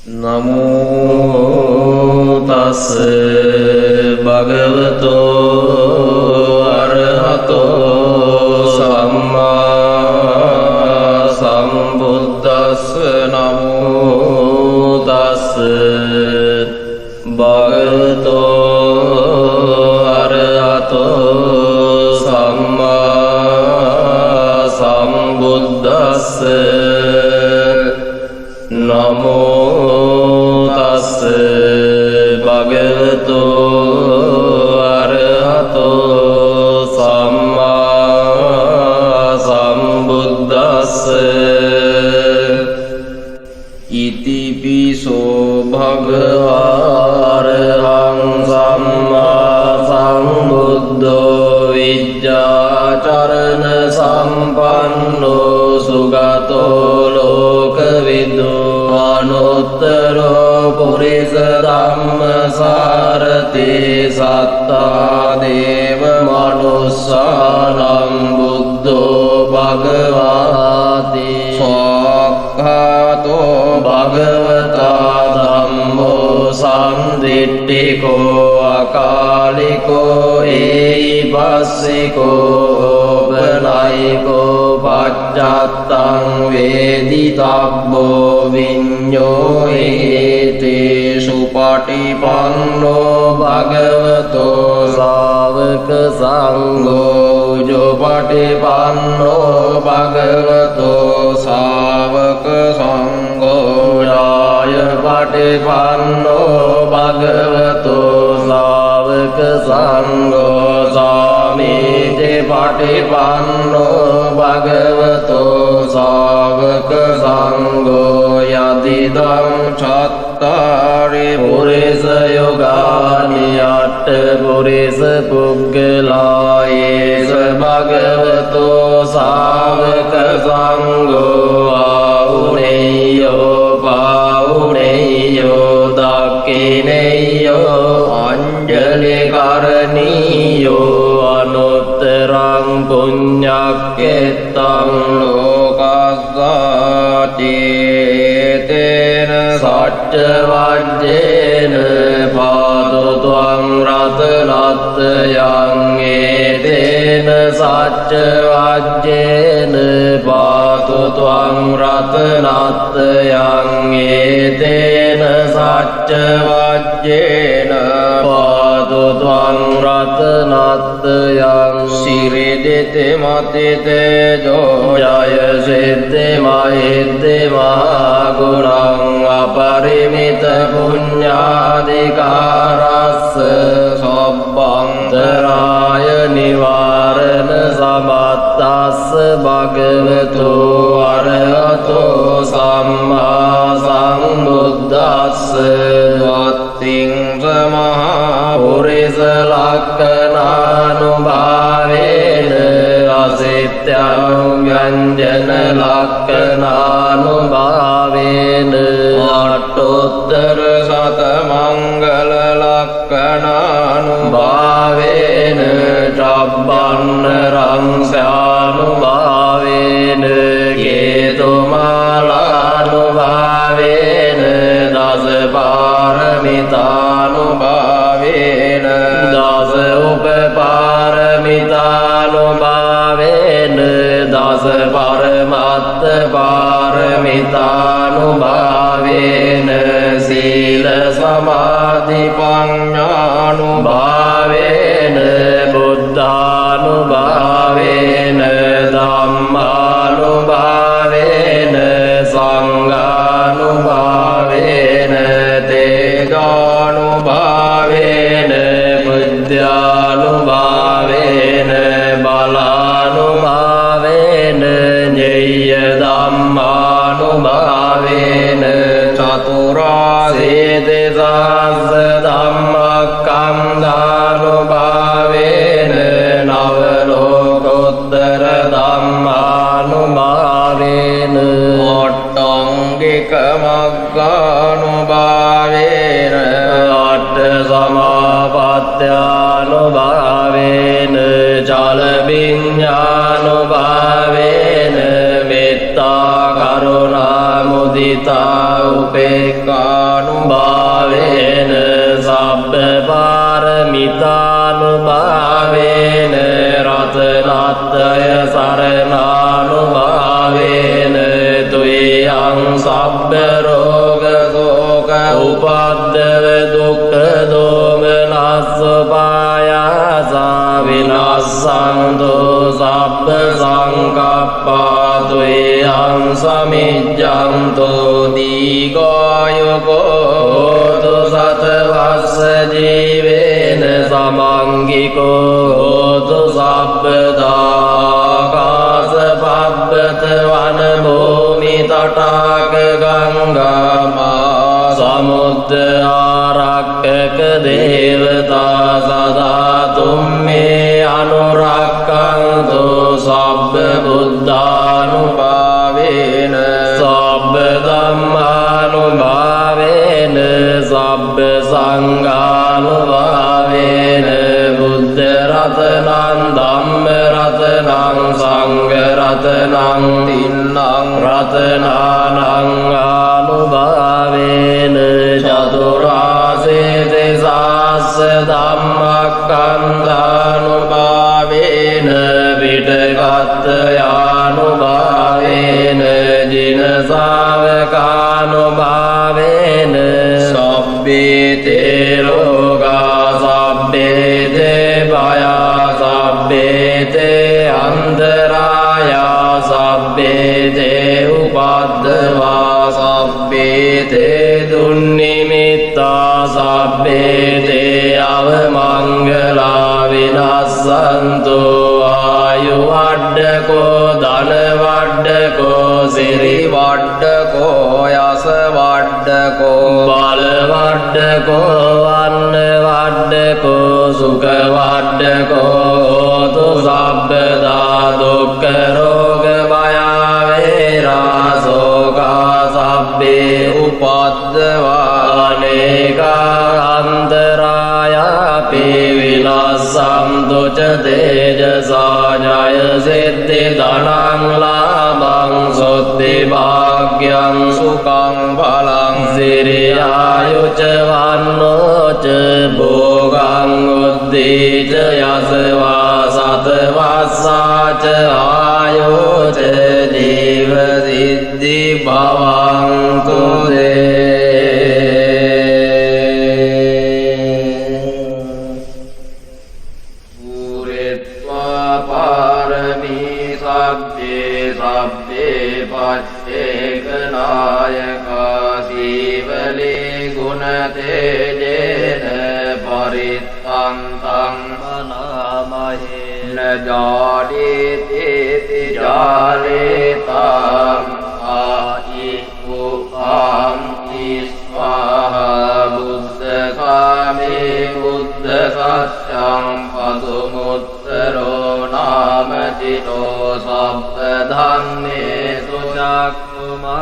නමෝ තස් භගවතෝ අරහතෝ සම්මා සම්බුද්දස්ස නමෝ තස් භගවතෝ අරහතෝ සම්මා සම්බුද්දස්ස නමෝ තස් භගවතෝ අරහතෝ සම්මා සම්බුද්දස්ස ඉතිපිසෝ භගවාරහං සම්මා සම්බුද්ධෝ විජ්ජාචරණ සම්පන්නෝ සුගතෝ ලෝකවිදු අනුත්තරෝ පුරිස ධම්මසාරති සත්තා දේව මනුස්සානම් බුද්ධෝ භගවාති සක්ඛාතෝ භගවතා ධම්මෝ සම්දිට්ඨිකෝ අකාලිකෝ ඒයිපස්සිකෝ බලයිකෝ පච්චත්තං වේදිතබ්බෝ විඤ්ඤෝ හේතේසු පටිපන්නෝ භගවතෝ ශාවක සංඝෝ පටිපන්නෝ භගවතෝ ශාවක සංඝෝ යාය පටිපන්නෝ භගවතෝ ශාවක සංඝෝ සාමීති පටිපන්නෝ භගවතෝ ශාවක සංඝෝ යදිදං චත්තාරි පුරිස යෝගානි අට්ඨ පුරිස පුග්ගලායේස භගවතෝ ශාවක සංඝෝ ආවුනේයෝ පාවුනේයෝ දක්ඛිනේයෝ අංජලි කරණීයෝ අනුත්තරං පුඤ්ඤක්ඛෙත්තං ලෝකස්සාති තේන සච්ච වජ්ජේන පාදු ත්වං රතනත්තයං ඒතේන සච්ච වජ්ජේන පාදු ත්වං රතනත්තයං ඒතේන සච්ච වජ්ජේන පාදු ත්වං රතනත්තයං සිරිදිති මතිතේජෝ ජය සිද්ධි මහිද්දි මහා ගුණං අපරිමිත පුඤ්ඤාධිකාරස්ස සබ්බන්තරාය නිවාරණ සමත්තස්ස භගවතෝ අරහතෝ සම්මා සම්බුද්දස්ස වත්තිං සමහා පුරිස ලක්ඛනානුභාවේන අසිත්‍යං ව්‍යංජන ලක්ඛනානුභාවේන අට්ඨෝත්තර සත මංගල ලක්ඛනානුභාවේන චබ්බන්න රංසානුභාවේන කේතුමාලානුභාවේන දස පාරමිතානුභාවේන දස උපපාරමිතානුභාවේන දස පරමත්ත පාරමිතානුභාවේන සීල සමාධි පඤ්ඤානුභාවේන බුද්ධානුභාවේන ධම්මානුභාවේන සංඝානුභාවේන තේජානුභාවේන බුද්ධානුභාවේන බලානුභාවේන ඤෙය්‍ය ධම්මානුභාවේන චතුරාසීති සහස්ස ධම්මස්කන්ධානුභාවේන නව ලෝකෝත්තර ධම්මානුභාවේන අට්ඨංගික මග්ගානුභාවේන අට්ඨ සමාපත්ත්‍යානුභාවේන චල විඤ්ඤානුභාවේන මෙත්තා කරුණා මුදිතා මුදිතා උපේක්ඛානුභාවේන සබ්බ පාරමිතානුභාවේන රතනත්‍රය සරණානුභාවේන තුයං සබ්බ රෝග ශෝක උපද්දව දුක්ඛ දෝමනස්ස පායාසා විනාසන්තු සබ්බ සංකප්පා තුයං සමිජ්ජන්තු දීඝායුකෝ හෝතු සතවස්ස ජීවේන සමංගිකෝ හෝතු සබ්බදාකාස පබ්බත වන භූමි තටාක ගංගා සමුද්ද ආරක්කක දේවතා සදා තුම්මේ අනුරක්ඛන්තු සබ්බ බුද්ධානුභාවේන සබ්බ ධම්මානුභාවේන සබ්බ සංඝානුභාවේන බුද්ධ රතනං ධම්ම රතනං සංඝ රතනං තින්නං රතනානං ආනුභාවේන චතුරාසේති සාස්ස ධම්මක්ඛන්ධානුභාවේන පිටකත්ත යානුභාවේන ජින ශාවකානුභාවේන සබ්බේ තේ රෝගා සබ්බේ තේ භයා සබ්බේ තේ අන්තරායා සබ්බේ තේ උපද්දවා සබ්බේ තේ දුන්නිමිත්තා සබ්බේ තේ අවමංගලා විනස්සන්තු ආයු වඩ්ඩකෝ ධන වඩ්ඩකෝ සිරි වඩ්ඩකෝ යස වඩ්ඩකෝ බල වඩ්ඩකෝ වන්න වඩ්ඩකෝ සුඛ වඩ්ඩකෝ හෝතු සබ්බදා දුක්ඛ රෝග භය වේරා ශෝකා සබ්බේ උපද්දවා අනේකා අන්තරායාපි විනාසන්තු ච තේජසා ජය සිද්ධි ධනං ලාභං සොත්ති භාග්‍යං සුඛං බලං සිරියායු ච වන්නෝ ච භෝගං උද්ධී ච යසවා සතවස්සා ච ආයෝ ච ජීව සිද්ධි භවන්තු ජාඩේති ජාලේතං ආයි උපං ඉස්වා බුද්ධ කාමේ බුද්ධ සත්‍යං පදුමුත්තරෝ නාමචිතෝ සබ්බ ධම්මේ සුචක්ඛුමාහිතෝ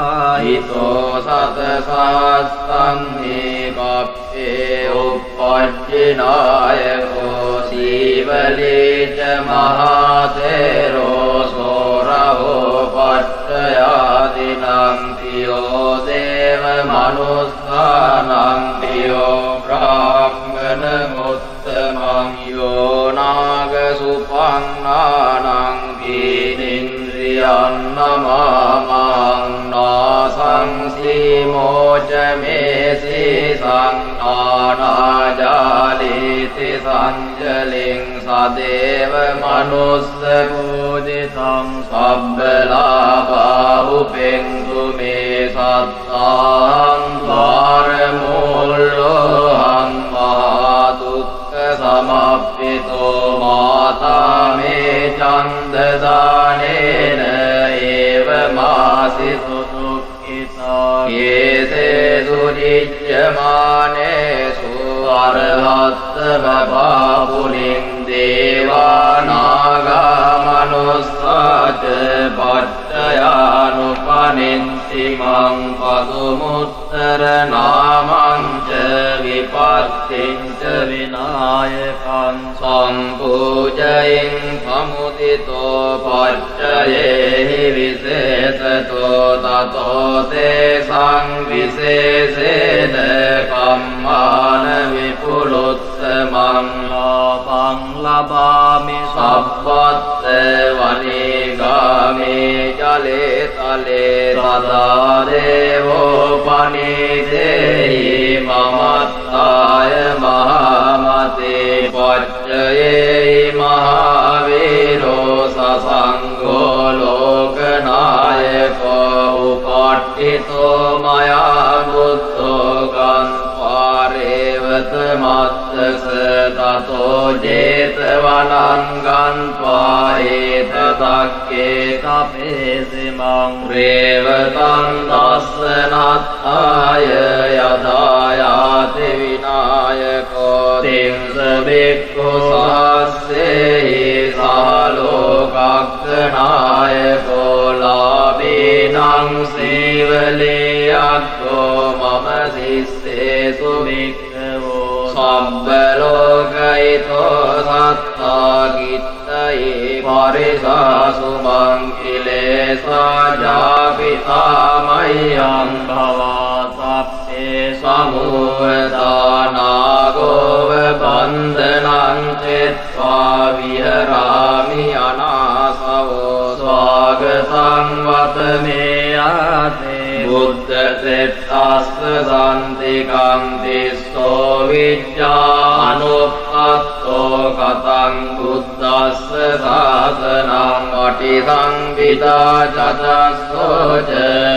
සතසස්සං මේකප්පේ උප්පජ්ජනායකෝ සීවලේච මහතේරෝ සෝරවෝ පට්ඨයාදිනං පියෝ දේව මනුස්සානං පියෝ බ්‍රාහ්මන මුත්තමං යෝ නාග සුපන්නානං පීනින්ද්‍රියං නමාමං නාසං සීමෝච මේසි සංඝානාජාලේති සංජලින් සදේව මනුස්ස පූජිතං සබ්බලාභා උපෙන්තු මේ සත්තාං ද්වාරමූලෝහං මහා දුක්ඛ සමප්පිතෝ මාතා මේ චන්දදානේන ඒව මාසිතු දුක්ඛිතා යේසේ සුරිච්ඡමානේසු අරහත්තම පාපුලින් දේවානාගා මනුස්සාච පට්ඨයානුපනිච්ඡ ඉමං පදුමුත්තර නාමං ච විපත්තිං ච විනායකං සම්පූජයින් සමුදිතෝ පච්චයේහි විශේෂතෝ තතෝ තේ සංවිශේෂේන කම්මාන විපුලුත්තමං ලාභං ලබාමි සබ්බත් වනිගාමේ ජලේ තලේ සදා දේවෝ පනිදේහි මමත්තාය මහමතේ පච්චයේහි මහාවීරෝ සසංඝෝ ලෝකනායකෝ උපට්ඨිතෝ මයා බුද්ධෝ ගන්්වාරේවත මත්තස තතෝ ජේතවනං ගන්්වා ඒතදක්කේ තපේසිමං රේවතං දස්සනත්ථාය යදායාති විනායකෝ තිංස බික්ඛු සහස්සේහි සහලෝකග්ගනායකෝ ලාභීනං සීවලේයක්ඛෝ මම සිස්සේසු භික්ඛවෝ සබ්බලෝකයිතෝ සත්තා ගිත්තයේ පරිසාසු මං කිලේසා ජාපිතා මයං භවා සප්පේ සමුදානාගෝව බන්ධනං චෙත්වා විහරාමි අනාසවෝ ස්වාගතං වතමේ ආතේ බුද්ධ සෙත්තස්ස සන්තිකං තිස්සෝ විජ්ජානුප්පත්තෝ කතං බුද්දස්ස සාසනං අටිසංවිදා චතස්සෝ ච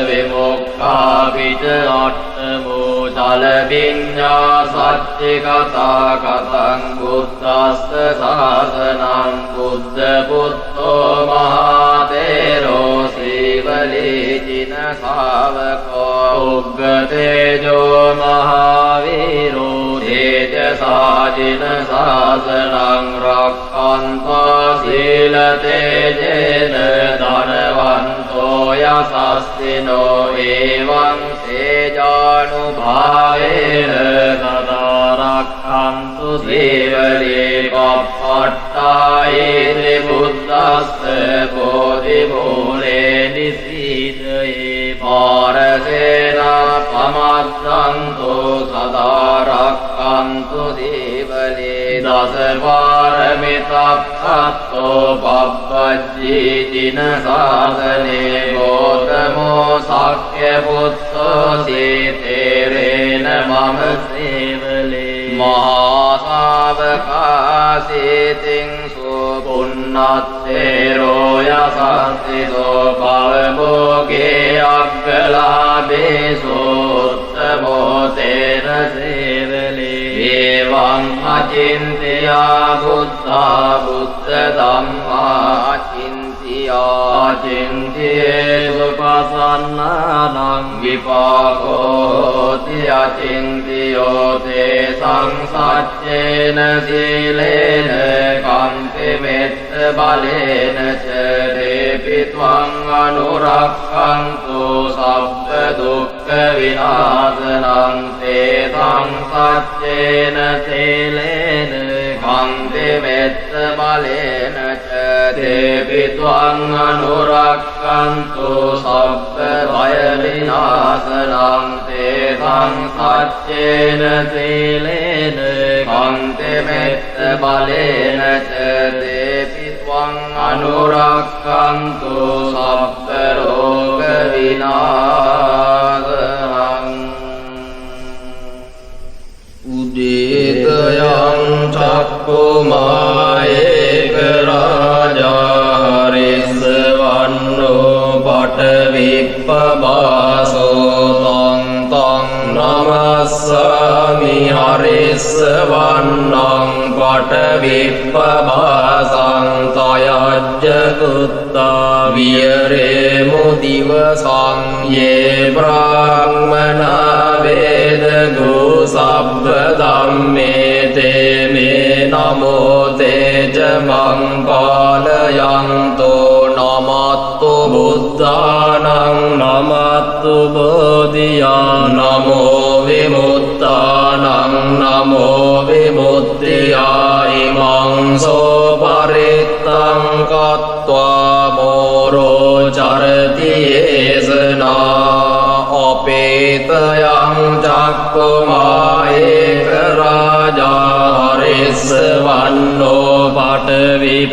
විමුක්ඛා විච අට්ඨමෝ චල විඤ්ඤා සච්චි කතා කතං බුද්දස්ස සාසනං බුද්ධ පුත්තෝ මහතේරෝ සීවලී ජින ශාවකෝ උග්ගතේජෝ මහාවීරෝ තේජසා ජින ශාසනං රක්ඛන්තා සීල තේජේන ධනවන්තෝ යසස්සිනෝ එවං තේජානුභාවේන සදා රක්ඛන්තු සීවලේ පප්පට්ඨායේ බුද්දස්ස බෝධි මූලේ නිසීදයේ පාරසේන පමද්දන්තෝ සදා රක්ඛන්තු සීවලේ දස පාරමිතප්පත්තෝ පබ්බජ්ජී ජින සාසනේ ගෝතමෝ සක්්‍ය පුත්තෝ සීතේරේන මම සේවලේ මහා ශාවකාසීතින් පුන්නත්තේරෝ යසස්සිතෝ භවභෝගේ අග්ගලාභේසෝ උත්තමෝ තේන සේවලේ එවං අචින්තියා බුද්ධා බුද්ධ ධම්මා චින්තියා චින්තියේසු පසන්නානං විපාකෝති අචින්තියෝ තේ සංසච්චේන සීලේන කන්ති මෙත්ත බලේන ච දේපි ත්වං අනුරක්ඛන්තු සබ්බ දුක්ඛ විනාශනං තේ සංසච්චේන සීලේන කන්ති මෙත්ත බලේන ච දේපි ත්වං අනුරක්ඛන්තු සබ්බ භය විනාශනං තේ සංසච්චේන සීලේන කන්ති මෙත්ත බලේන ච දේපි ත්වං අනුරක්ඛන්තු සබ්බ රෝග විනාශනං උදේතයං චක්කුමායේක රාජා හරිස්සවන්නෝ පඨවිප්පබාසෝ තං තං නමස්සාමි හරිස්සවන්නං පඨවිප්පබාසං තයජ්ජකුත්තා විරේමු දිවසං යේ බ්‍රාහ්මනා වේදගෝ සබ්බ ධම්මේ තේ මේ නමෝ තේජ මං පාලයන්තෝ නමත් නමත්තු බුද්ධානං නමත්තු බෝධියා නමෝ විමුක්තානං නමෝ විමුක්තියා ඉමං සෝ පරිත්තං කତ୍වා මෝරෝ චරති ඒසනා අපේතයං චක්කුමා ඒක රාජා හරිස්ස වන්නෝ පඨවිප්පභාසෝ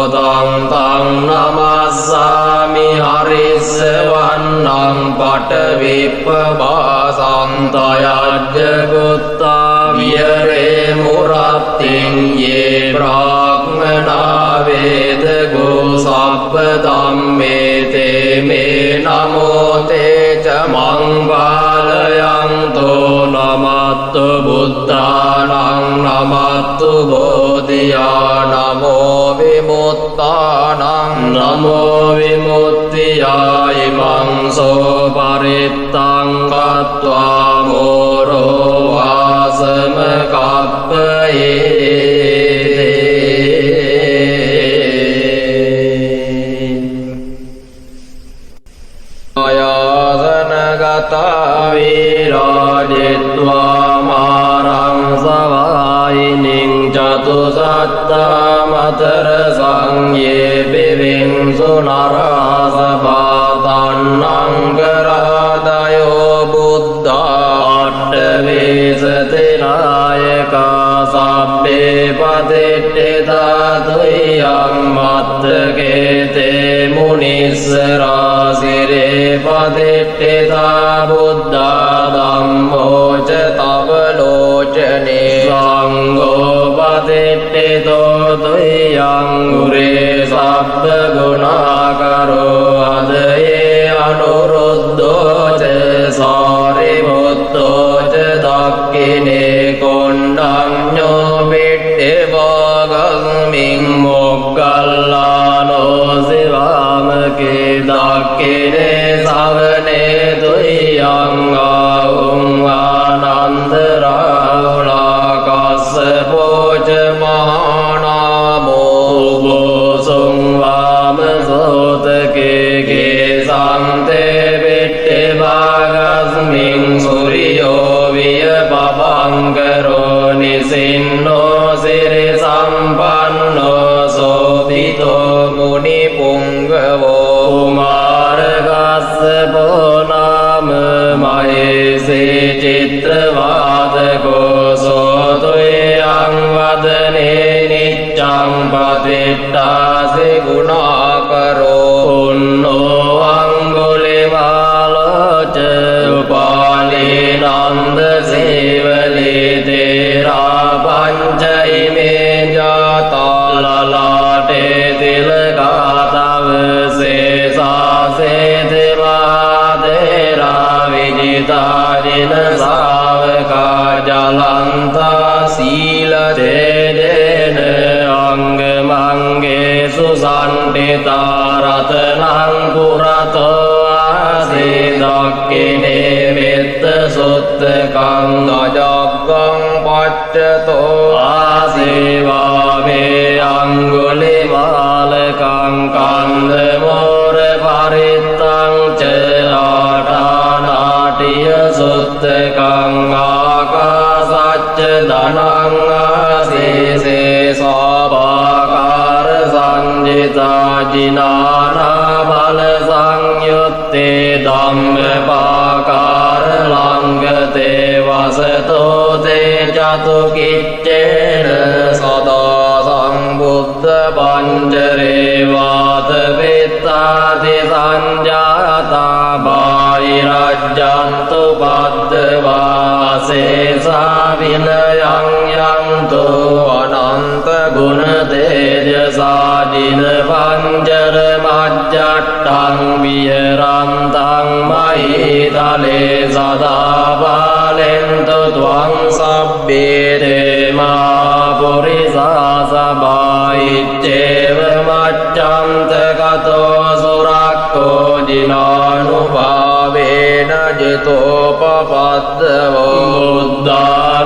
තං තං නමස්සාමි හරිස්ස වන්නං පඨවිප්පභාසං තයජ්ජගුත්තා විහෙරේ මුරත්තිං යේ බ්‍රාහ්මනා වේදගෝ සබ්බ ධම්මේ තේ මේ නමෝ තේ ච මං පාලයන්තෝ නමත්තු බුද්ධානං නමත්තු බෝධියා නමෝ විමුක්තානං නමෝ විමුක්තියා ඉමං සෝ පරිත්තං කତ୍වා මෝරෝ වාසම කප්පයේ විරාජිත්වා මාරං සවායිනින් චතුසත්තා මතර සංයේ බිවිංසු නරාසපාතන්නං කරාදයෝ බුද්ධා අට්ඨවේසති නායකා සබ්බේ පතිට්ඨිතා තුයං මත්තකේතේ මුනිස්සරා සිරේ පතිට්ඨිතා බුද්ධා ධම්මෝ ච තව ලෝචනේ සංඝෝ පතිට්ඨිතෝ තුයං උරේ සබ්බ ගුණාකරෝ අදයේ අනුරුද්ධෝ ච සාරිපුත්තෝ ච දක්ඛිනේ කොණ්ඩඤ්ඤෝ පිට්ඨේ වාගස්මින් මොග්ගල්ලානෝ සිවාමකේ දක්ඛිනේ සවනේ තුයං ආවුං ආනන්ද රාහුලා කස්සපෝ ච මහානාමෝ බෝසුං වාම සෝතකේ කේසන්තේ පිට්ඨේ වාගස්මින් සූර්යෝ විය පබංකරෝ නිසින්නෝ සිරි සම්පන්නෝ සෝභිතෝ මුනි පුංගවෝ කුමාරකස්සපෝ නාම මහේසේ චිත්‍රවාදකෝ සෝතුයං වදනේ නිච්ඡං පතිට්ඨාසි ගුණාකරෝ පුන්නෝ අංගුලිමාලෝ ච උපාලී නන්ද සේවලේ තේරා පංචයිමේ ජාතා ලලාටේ තිලකාතව සේසාසේ දේවාදේරා විජිතාජින සාවකා ජලන්තා සීල දේදේන අංගමංගේසු සණ්ඩිතා රතනං පුරතෝ ආසේ දක්ඛිනේ වෙත්ත සුත්තකං අජග්ගං පච්චතෝ ආසේවාමේ අංගුලිමාලකං කන්ද මෝර පරිත්තං ච ආඨානාටිය සුත්තකං ආකාසච්ච ධනං ආසේසේ සාපාකාර සංජිතා ජිනානා බල සංයුත්තේ ධම්මපාකාර ලංගතේ වසතෝ තේ චතු කිච්චේන සදා සංබුද්ධ පංචරේ වාත පිත්තාති සංජාතා බාහිරජ්ජන්තු පද්දවා සේසා විනයං යන්තු අනන්ත ගුණ තේජසා ජින පංචර මජ්ජට්ටං විහරන්තං මහිතලේ සදා පාලෙන්තු ත්වං සබ්බේ දේමා පුරිසා සබායිච්චේව මච්ඡන්ත කතෝ සුරක්ඛෝ ජිනානුභාවේන ජිතෝපපද්දවෝ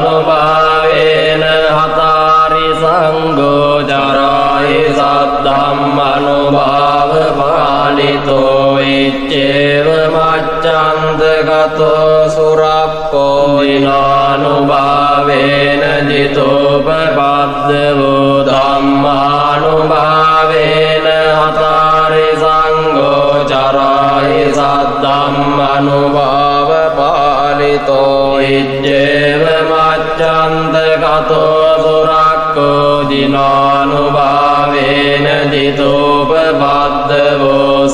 බුද්ධානුභාවේන හතාරි සංඝෝ ජරායි සද්ධම්මනුභාව පාලිතෝ ඉච්චේව මච්ඡන්තගතෝ සුරක්ඛෝ දිනානුභාවේන ජිතෝපපද්දවෝ ධම්මානුභාවේන හතරි සංඝෝ චරායි සද්ධම්මනුභාව පාලිතෝ ඉච්චේව මච්ඡන්තගතෝ සුරක්ඛෝ දිනානුභාවේන ජිතෝපපද්දවෝ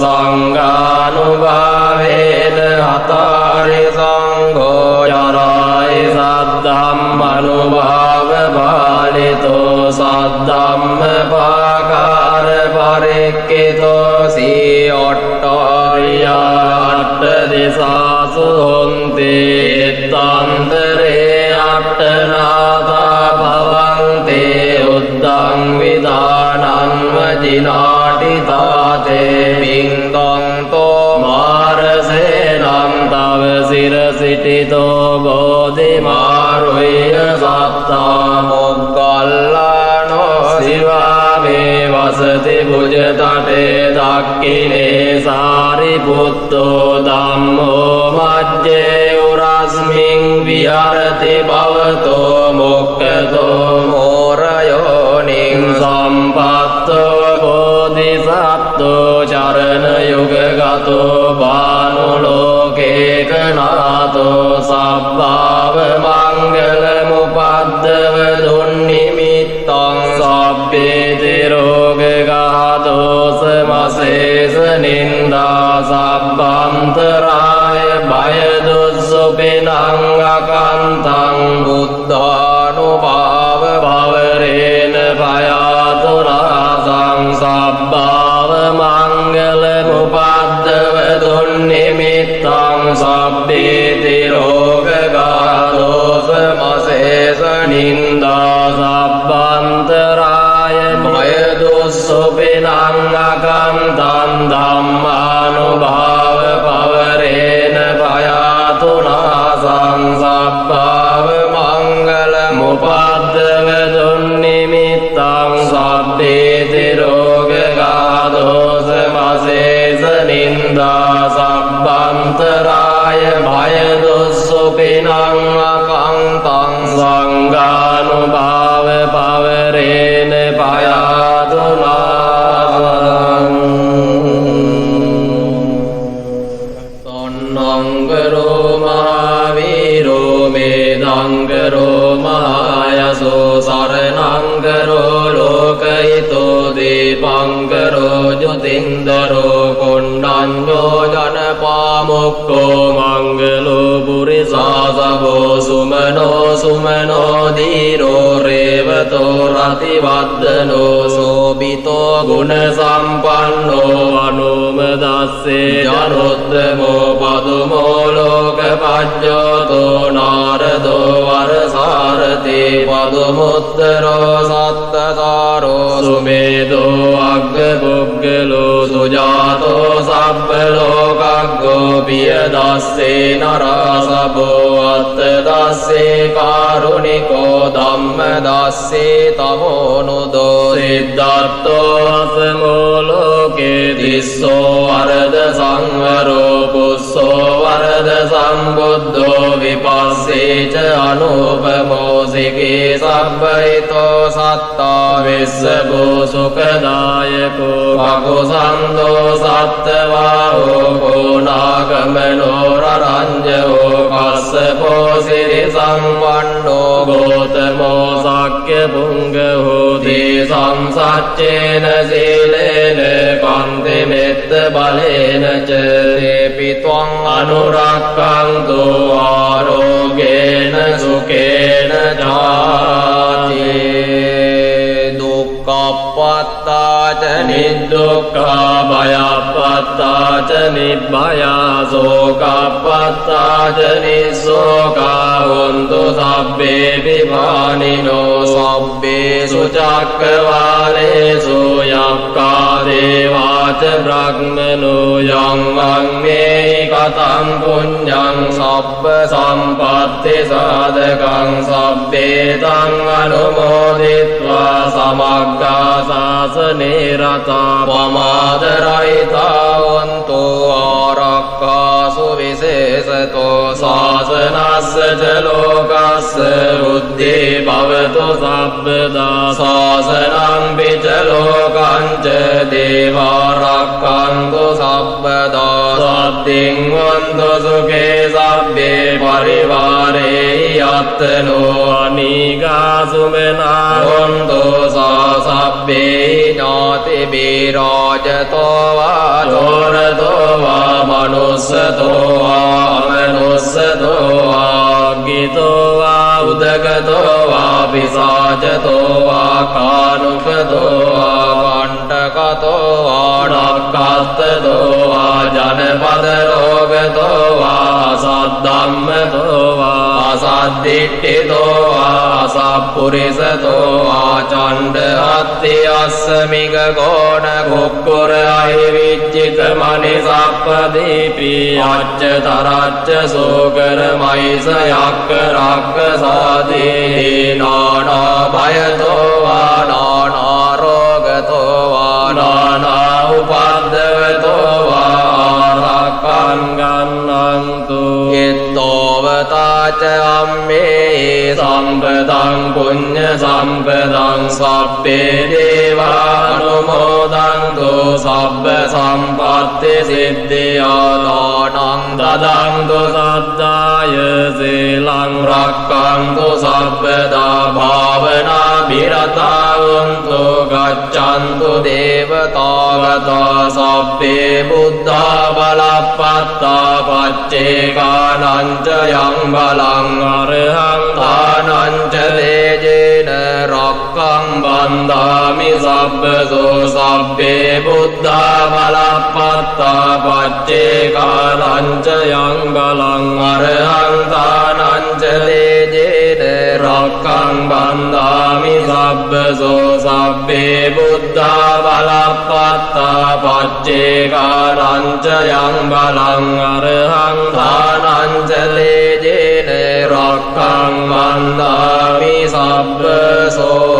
සංඝානුභාවේන හතරි සංඝෝ චරායි සද්ධම්මනුභාව පාලිතෝ සද්ධම්ම පාකාර පරික්ඛිතෝ සී ඔට්ඨාරියාට දිසාසු හොන්තේ තන්තරේ අට්ඨනාතා භවන්තේ උද්දං විදානං වජිනාටි තාතේ පින්දන්තෝ මාරසේනම් තව සිරසිටිතෝ බෝධිමාරුය සත්තා මොග්ගල්ලානෝ සිවාමේ වසති භුජතටේ දක්ඛිනේ සාරිපුත්තෝ ධම්මෝ මජ්ජේ උරස්මින් විහරති භවතෝ මොක්ඛතෝ මෝරයෝනින් සම්පත්තෝ බෝධිසත්වෝ චරණ යුගගතෝ භානුලෝකේකනාතෝ සබ්බාව මංගල මුපද්දව දුන්නිමිත්තං සබ්බේ තිරෝගඝාතෝ සමසේස නින්දා සබ්බන්තරාය භය දුස්සුපිනං අකන්තං බුද්ධානුභාව භවරේන භයාතුරාසං සබ්බාව මංගල මුපද්දව දුන්නිමිත්තං සබ්බේ තිරෝගඝාතෝ සමසේස නින්දා සබ්බන්තරාය භය දුස්සුපිනං අකන්තං ධම්මානුභාව භවරේන භයාතුරාසං සබ්බාව මංගල මුපද්දව දුන්නිමිත්තං සබ්බේ තිරෝගඝාතෝ සමසේස නින්දා සබ්බන්තරාය භය දුස්සුපිනං අකන්තං සංඝානුභාව භවරේන භයාතුරාසං තොන්නංගරෝ මහාවීරෝ මේදංගරෝ මහායසෝ සරණංගරෝ ලෝකහිතෝ දීපංගරෝ ජොතින්දරෝ කොණ්ඩඤ්ඤෝ ජනපාමුක්ඛෝ මංගලෝ පුරිසාසවෝ සුමනෝ සුමනෝ ධීරෝ රේවතෝ රතිවද්දනෝ සෝබිතෝ ගුණ සම්පන්නෝ අනුමදස්සේ ජනොද්දමෝ පදුමෝ ලෝකපජ්ජෝතෝ නාරදෝ වරසාරති පදුමුත්තරෝ සත්තසාරෝ සුමේදෝ අග්ගපුග්ගලෝ සුජාතෝ සබ්බලෝකග්ගෝ පියදස්සේ නරසබෝ අත්තදස්සේ කාරුණිකෝ ධම්මදස්සේ තමෝනුදෝ සිද්ධාර්ථෝ අසමෝ ලෝකේ තිස්සෝ වරද සංවරෝ පුස්සෝ වරද සම්බුද්ධෝ විපස්සේච අනුපමෝ සිකේ සබ්බහිතෝ සත්තා විස්සබෝ සුඛදායකෝ කකුසන්தோ සත්තවාහෝ කෝනාගමනෝ රරංජෝ කස්සපෝ සිරි සම්වන්නෝ ගෝතමෝ සක්්‍ය පුංග හෝති සංසච්චේන සීලේන කන්ති මෙත්ත බලේන ච තේපි ත්වං අනුරක්ඛන්තු ආරෝග්‍යේන සුඛේන ජාති දුක්ඛප්පත්තාච නිදුක්ඛා භයප්පත්තාච නිබ්භයා සෝකප්පත්තාච සත්තාච නිස්සෝකා හොන්තු සබ්බේ පිපානිනෝ සබ්බේසු චක්කවාලේසු යක්ඛා දේවාච බ්‍රහ්මනෝ යං වංමේ කතං පුඤ්ඤං සබ්බ සම්පත්ති සාධකං සබ්බේතං අනුමෝදිත්වා සමග්ගා සාසනේ රතා පමාදරයිතා වන්තෝ ආරක්ඛාසු විශේෂතෝ ශාසනස්ස ච ලෝකස්ස බුද්ධේ භවතු සබ්බදා ශාසනං පිච ලෝකං ච දේවාරක්ඛන්තු සබ්බදා සත්තිං වන්තු සුඛේ සබ්බේ පරිවාරේ යත්තනෝ අනීගා සුමනා වන්තු සබ්බේ ඥාති බීරාජතෝ වා චෝරතෝ වා මනුස්සතෝ වා අමනුස්සතෝ වා ගිතෝ වා උදකතෝ වා පිසාචතෝ වා කානුකතෝ වා කණ්ඨකතෝ වා නක්ඛත්තතෝ වා ජනපද රෝගතෝ වා සද්ධම්මතෝ වා අසද්ධිට්ඨිතෝ වා අසප්පුරිසතෝ වා චණ්ඩ අත්ති අස්සමිග ගෝණ කුක්කුර අහිවිච්චිත මනිසප්පදීපි අච්ච තරච්ච සෝකර මයිස යක්ක රක්ක සාදී නානා භයතෝ වා නානා රෝගතෝ වා නානා උපද්දවතෝ වා ආරක්ඛං ගන්නන්තු යත්තෝවතාච අම්මේ සම්පදං පුඤ්ඤ සම්පදං සබ්බේ දේවානුමෝදන්තු සබ්බ සම්පත්ති සිද්ධියා දානං දදන්තු සද්දාය සීලං රක්ඛන්තු සබ්බදා භාවනා විරතවන්තු ගච්ඡන්තු දේවතාවතා සබ්බේ බුද්ධා බලප්පත්තා පච්චේකානං ච යං බලං අරහං තානං ච දේජේන රක්ඛං බන්ධාමි සබ්බසෝ සබ්බේ බුද්ධා බලප්පත්තා පච්චේකානං ච යං බලං අරහං තානං ච දේජේන රක්ඛං බන්ධාමි සබ්බසෝ සබ්බේ බුද්ධා බලප්පත්තා පච්චේකානං ච යං බලං අරහං තානං ච දේජේන රක්ඛං බන්ධාමි සබ්බසෝ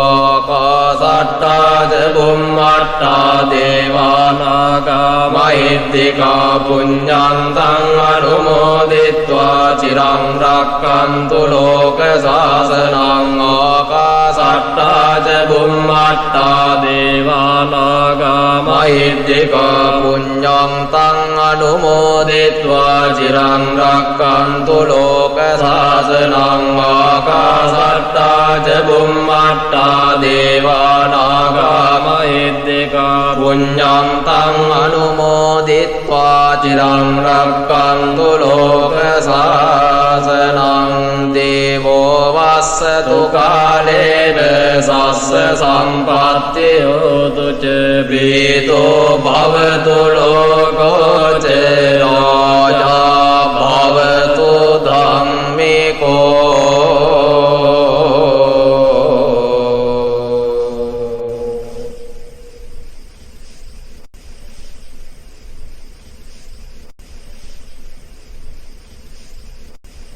ආකාසට්ටා ච බුම්මට්ටා දේවානාගා මහිද්దికා පුඤ්ඤන්තං අනුමෝදිත්වා චිරං රක්ඛන්තු ලෝක සාසනං ආකාසට්ටා ච බුම්මට්ටා දේවානාගා මහිද්దికා පුඤ්ඤන්තං අනුමෝදිත්වා චිරං රක්ඛන්තු ලෝක සාසනං ආකාසට්ටා ච බුම්මට්ටා දේවානාගා මහිද්దికා පුඤ්ඤන්තං අනුමෝදිත්වා චිරං රක්ඛන්තු ලෝක සාසනං දේවෝ වස්සතු කාලේන සස්ස සම්පත්ති හෝතු ච ප්‍රීතෝ භවතු ලෝකෝ ච